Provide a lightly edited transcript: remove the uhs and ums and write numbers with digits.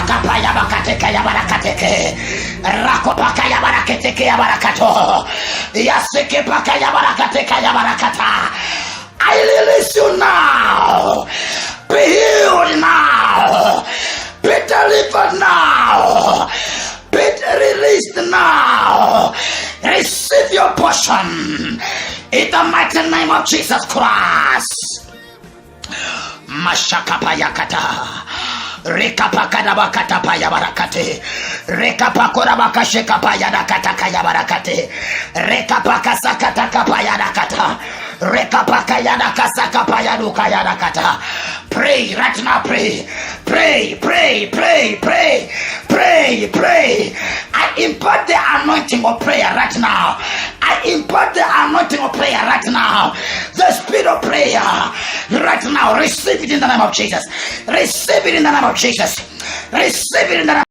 Rakapaya bakateke yabarakateke. Rakopaka yabarakateke yabarakato. Yaseke paka yabarakateka yabarakata. I release you now. Be healed now. Be delivered now. Be released now. Receive your portion in the mighty name of Jesus Christ. Mashakapayakata. Rekapakadabakata payabarakate. Rekapakorabakashekapayadakata kayabarakate. Rekapakasakata kapayadakata. Rekapakayadakasakapayadukayadakata. Pray right now, pray. Pray. I impart the anointing of prayer right now. I impart the anointing of prayer right now. The spirit of prayer right now. Receive it in the name of Jesus. Receive it in the name of Jesus. Receive it in the name